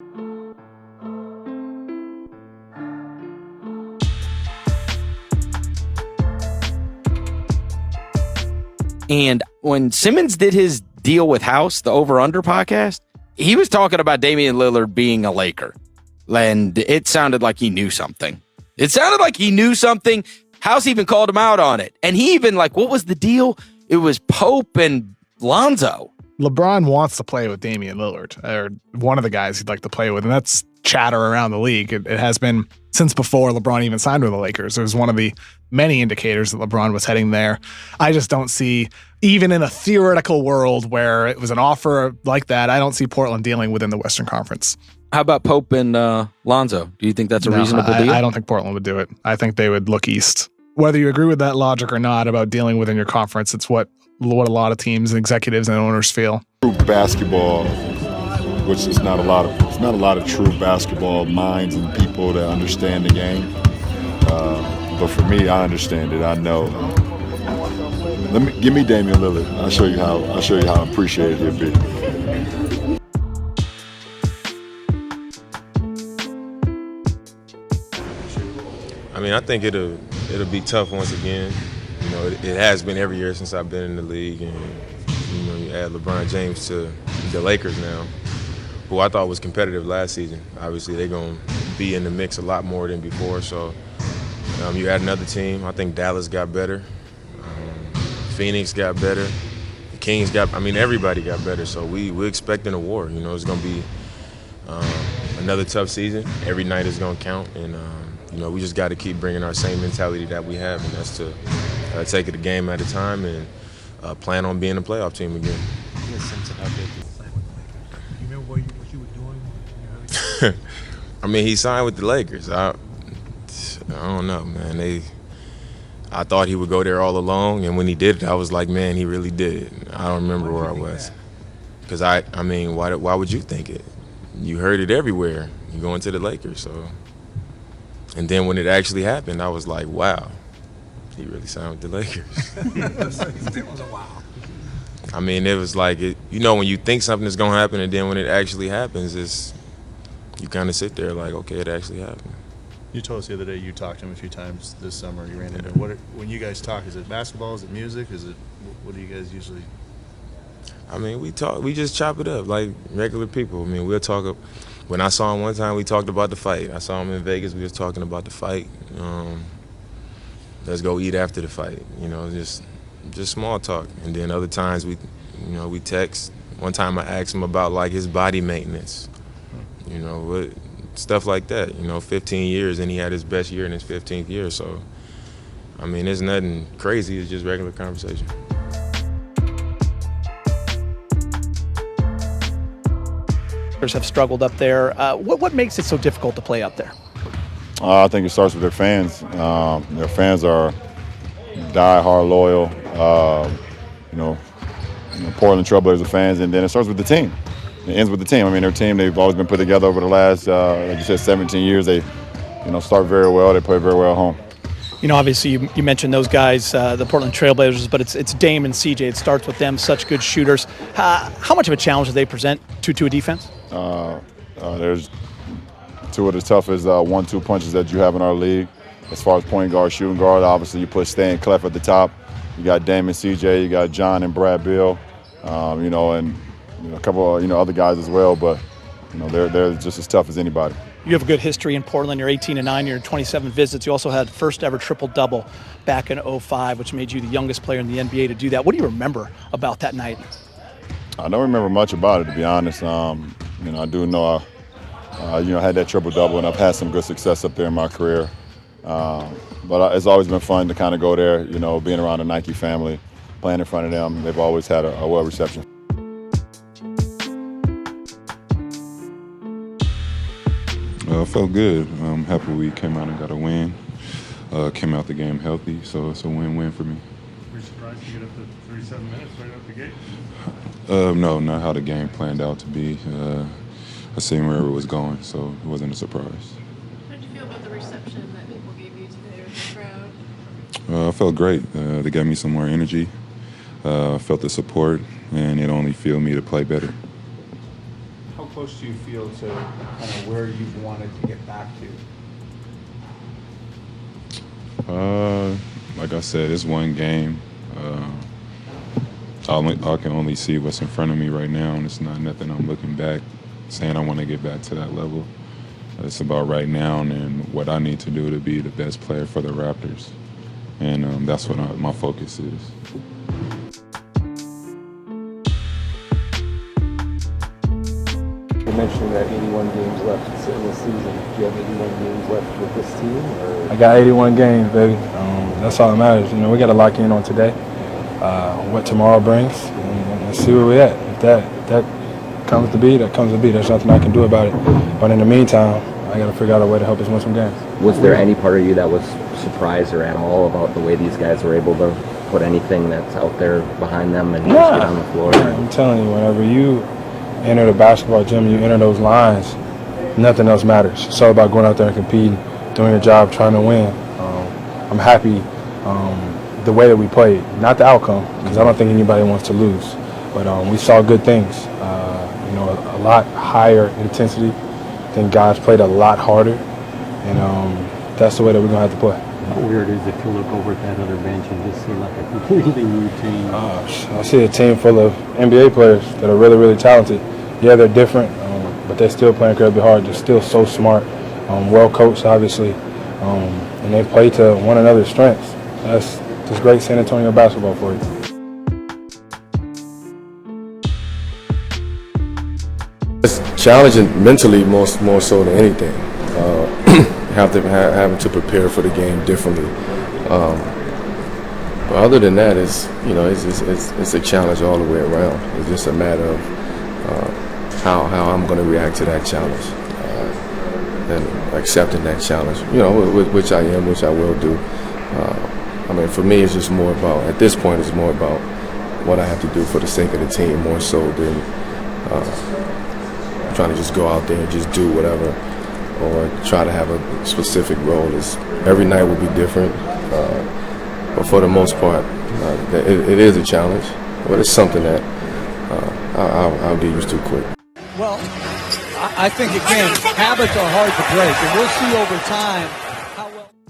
And when Simmons did his deal with House, the Over Under podcast, he was talking about Damian Lillard being a Laker. And it sounded like he knew something. House even called him out on it. And he even, what was the deal? It was Pope and Lonzo. LeBron wants to play with Damian Lillard, or one of the guys he'd like to play with, and that's chatter around the league. It has been since before LeBron even signed with the Lakers. It was one of the many indicators that LeBron was heading there. I just don't see, even in a theoretical world where it was an offer like that, I don't see Portland dealing within the Western Conference. How about Pope and Lonzo? Do you think that's a reasonable deal? I don't think Portland would do it. I think they would look east. Whether you agree with that logic or not about dealing within your conference, it's what a lot of teams, executives, and owners feel. True basketball, which is not a lot of true basketball minds and people that understand the game. But for me, I understand it. I know. Give me Damian Lillard. I'll show you how appreciated he'll be. I mean, I think it'll be tough once again. You know, it has been every year since I've been in the league, and you add LeBron James to the Lakers now, who I thought was competitive last season. Obviously, they're going to be in the mix a lot more than before. So you add another team. I think Dallas got better, Phoenix got better, the Kings everybody got better. So we're expecting a war. You know, it's going to be another tough season. Every night is going to count, and we just got to keep bringing our same mentality that we have, and that's to take it a game at a time and plan on being a playoff team again. You remember what you were doing? I mean, he signed with the Lakers. I don't know, man. I thought he would go there all along, and when he did it, I was like, man, he really did. I don't remember where I was. Because, why would you think it? You heard it everywhere. You going to the Lakers, so. And then when it actually happened, I was like, wow, he really signed with the Lakers. It was a wow. I mean, it was like, when you think something is going to happen, and then when it actually happens, you kind of sit there like, okay, it actually happened. You told us the other day you talked to him a few times this summer. You ran into when you guys talk, is it basketball? Is it music? What do you guys usually? I mean, we just chop it up like regular people. I mean, we'll talk. When I saw him one time, we talked about the fight. I saw him in Vegas. We was talking about the fight. Let's go eat after the fight. Just small talk. And then other times we text. One time I asked him about his body maintenance. Stuff like that. 15 years, and he had his best year in his 15th year. So, I mean, it's nothing crazy. It's just regular conversation. Have struggled up there. What makes it so difficult to play up there? I think it starts with their fans. Their fans are die-hard loyal. Portland Trailblazers fans, and then it starts with the team. It ends with the team. I mean, their team, they've always been put together over the last, like you said, 17 years. They, start very well. They play very well at home. Obviously you mentioned those guys, the Portland Trailblazers, but it's Dame and CJ. It starts with them, such good shooters. How much of a challenge do they present to a defense? There's two of the toughest 1-2 punches that you have in our league. As far as point guard, shooting guard, obviously you put Stan and Clef at the top. You got Dame and CJ. You got John and Brad Beal. And a couple of other guys as well. But they're just as tough as anybody. You have a good history in Portland. You're 18-9. You're 27 visits. You also had first ever triple-double back in 2005, which made you the youngest player in the NBA to do that. What do you remember about that night? I don't remember much about it, to be honest. I do know I had that triple-double, and I've had some good success up there in my career. But it's always been fun to kind of go there, being around the Nike family, playing in front of them. They've always had a well reception. I felt good. I'm happy we came out and got a win. Came out the game healthy, so it's a win-win for me. Were you surprised to get up to 37 minutes right out the gate? No, not how the game planned out to be. I seen where it was going, so it wasn't a surprise. How did you feel about the reception that people gave you today with the crowd? I felt great. They gave me some more energy. I felt the support, and it only fueled me to play better. How close close do you feel to kind of where you've wanted to get back to? Like I said, it's one game. I can only see what's in front of me right now, and it's not nothing I'm looking back, saying I want to get back to that level. It's about right now and what I need to do to be the best player for the Raptors. And that's what my focus is. You mentioned that 81 games left in the season. Do you have 81 games left with this team? Or? I got 81 games, baby. That's all that matters. You know, we got to lock in on today, what tomorrow brings, and see where we're at. If that comes to be, that comes to be. There's nothing I can do about it. But in the meantime, I got to figure out a way to help us win some games. Was there any part of you that was surprised or at all about the way these guys were able to put anything that's out there behind them and just get on the floor? I'm telling you, whenever you enter the basketball gym, you enter those lines, nothing else matters. It's all about going out there and competing, doing your job, trying to win. I'm happy the way that we played, not the outcome, because I don't think anybody wants to lose. But we saw good things, you know, a lot higher intensity. I think guys played a lot harder, and that's the way that we're going to have to play. How weird is it to look over at that other bench and just see like a completely new team? I see a team full of NBA players that are really, really talented. Yeah, they're different, but they're still playing incredibly hard. They're still so smart, well coached, obviously, and they play to one another's strengths. That's just great San Antonio basketball for you. It's challenging mentally more so than anything. Having to prepare for the game differently. But other than that, it's a challenge all the way around. It's just a matter of how I'm going to react to that challenge and accepting that challenge. You know, which I am, which I will do. I mean, for me, it's just more about, at this point, it's more about what I have to do for the sake of the team, more so than trying to just go out there and just do whatever or try to have a specific role. Every night will be different, but for the most part, it is a challenge, but it's something that I'll get used to quick. Well, I think, again, habits are hard to break, and we'll see over time